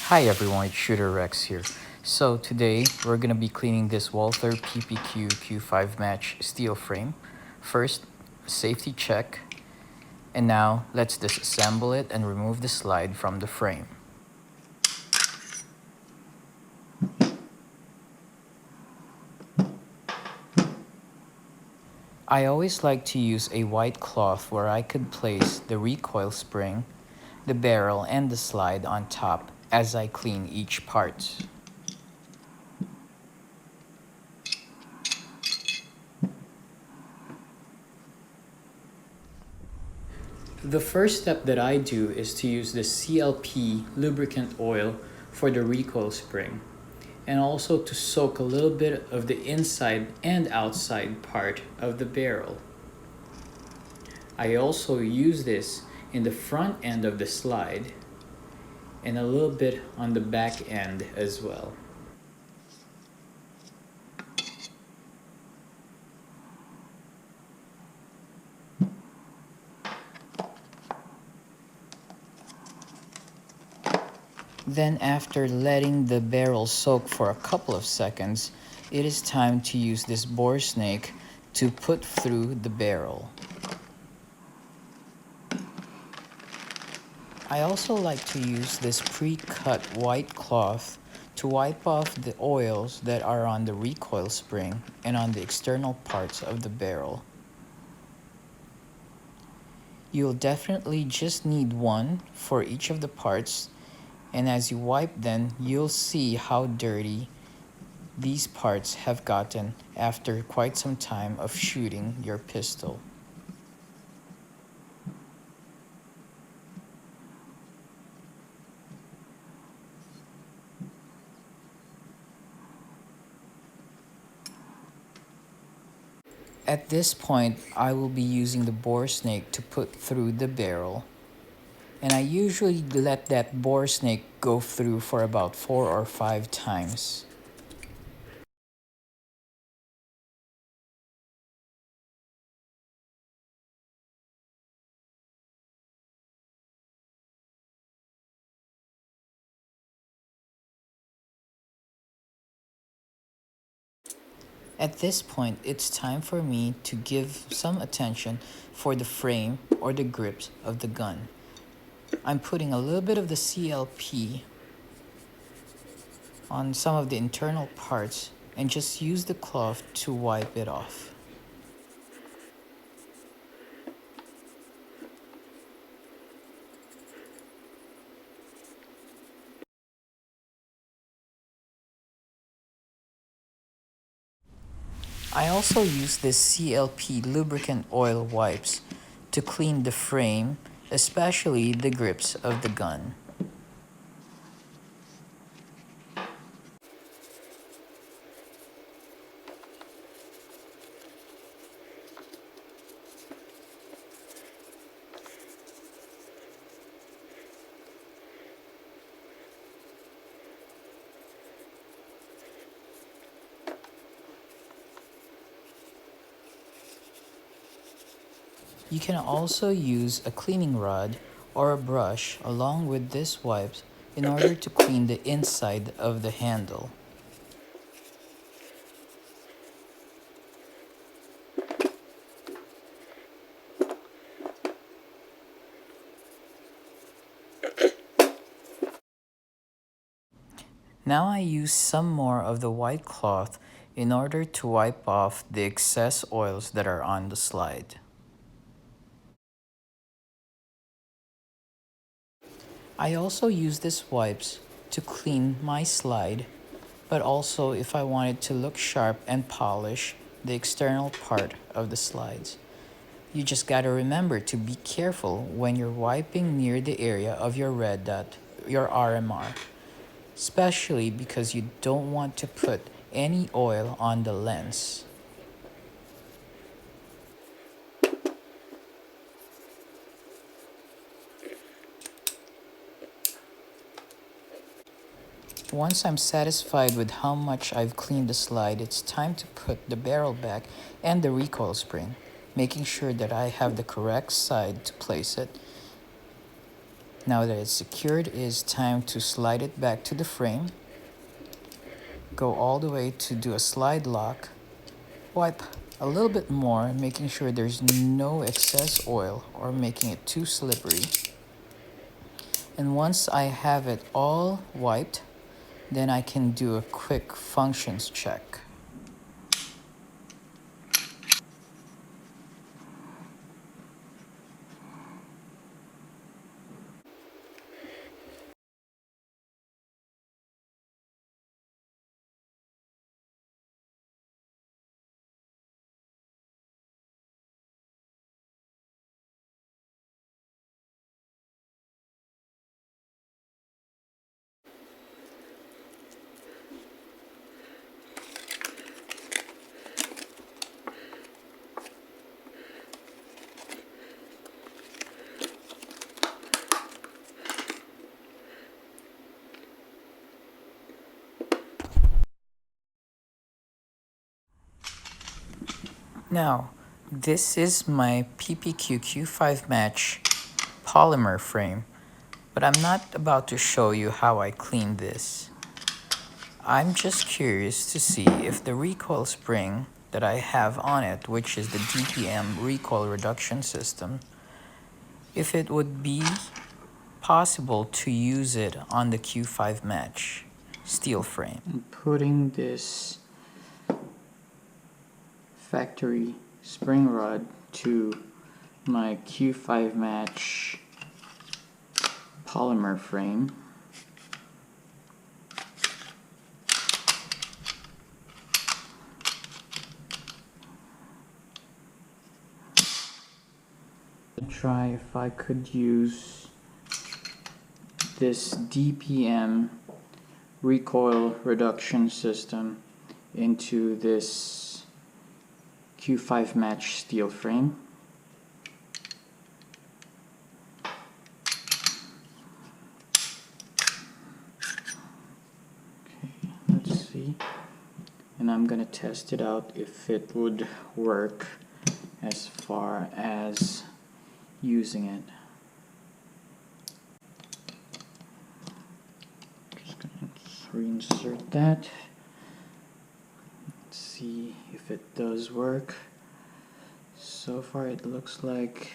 Hi everyone, it's Shooter Rex here. So today we're gonna be cleaning this Walther PPQ Q5 match steel frame. First, safety check, and now let's disassemble it and remove the slide from the frame. I always like to use a white cloth where I could place the recoil spring, the barrel, and the slide on top as I clean each part. The first step that I do is to use the CLP lubricant oil for the recoil spring, and also to soak a little bit of the inside and outside part of the barrel. I also use this in the front end of the slide and a little bit on the back end as well. Then after letting the barrel soak for a couple of seconds, it is time to use this bore snake to put through the barrel. I also like to use this pre-cut white cloth to wipe off the oils that are on the recoil spring and on the external parts of the barrel. You'll definitely just need one for each of the parts, and as you wipe them, you'll see how dirty these parts have gotten after quite some time of shooting your pistol. At this point, I will be using the bore snake to put through the barrel, and I usually let that bore snake go through for about 4 or 5 times. At this point, it's time for me to give some attention for the frame or the grips of the gun. I'm putting a little bit of the CLP on some of the internal parts and just use the cloth to wipe it off. I also use this CLP lubricant oil wipes to clean the frame, especially the grips of the gun. You can also use a cleaning rod or a brush along with this wipes in order to clean the inside of the handle. Now I use some more of the white cloth in order to wipe off the excess oils that are on the slide. I also use this wipes to clean my slide, but also if I wanted to look sharp and polish the external part of the slides. You just gotta remember to be careful when you're wiping near the area of your red dot, your RMR, especially because you don't want to put any oil on the lens. Once I'm satisfied with how much I've cleaned the slide, it's time to put the barrel back and the recoil spring, making sure that I have the correct side to place it. Now that it's secured, it is time to slide it back to the frame. Go all the way to do a slide lock. Wipe a little bit more, making sure there's no excess oil or making it too slippery. And once I have it all wiped, then I can do a quick functions check. Now, this is my PPQ Q5 match polymer frame, but I'm not about to show you how I clean this. I'm just curious to see if the recoil spring that I have on it, which is the DPM recoil reduction system, if it would be possible to use it on the Q5 match steel frame. I'm putting this factory spring rod to my Q5 match polymer frame. Try if I could use this DPM recoil reduction system into this Q5 match steel frame. Okay, let's see. And I'm gonna test it out if it would work as far as using it. Just gonna reinsert that. Let's see if it does work. So far it looks like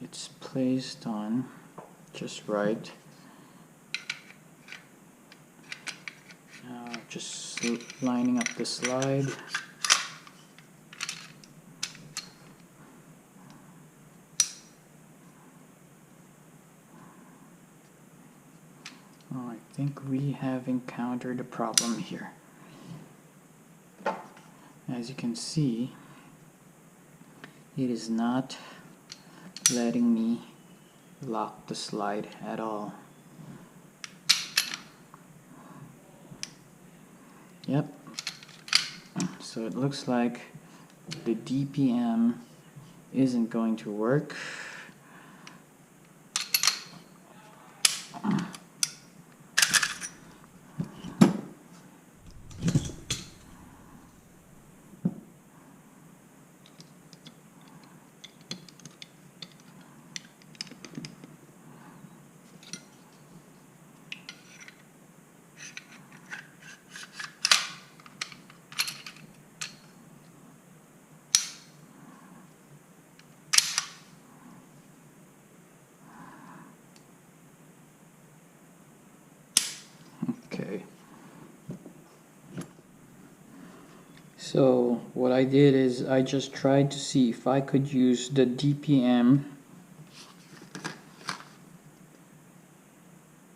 it's placed on just right. Now just lining up the slide. Oh, I think we have encountered a problem here. As you can see, it is not letting me lock the slide at all. Yep. So it looks like the DPM isn't going to work. Okay. So what I did is I just tried to see if I could use the DPM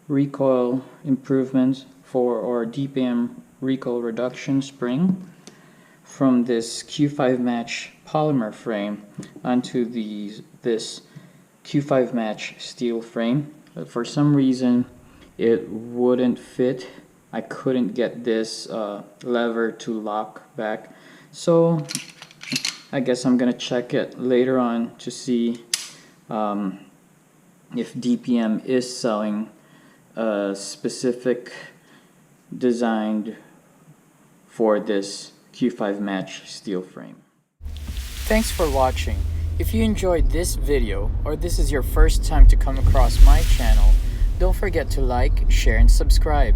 recoil improvements or DPM recoil reduction spring from this Q5 match polymer frame onto this Q5 match steel frame, but for some reason it wouldn't fit. I couldn't get this lever to lock back, so I guess I'm gonna check it later on to see if DPM is selling a specific designed for this Q5 match steel frame. Thanks for watching. If you enjoyed this video or this is your first time to come across my channel, don't forget to like, share, and subscribe.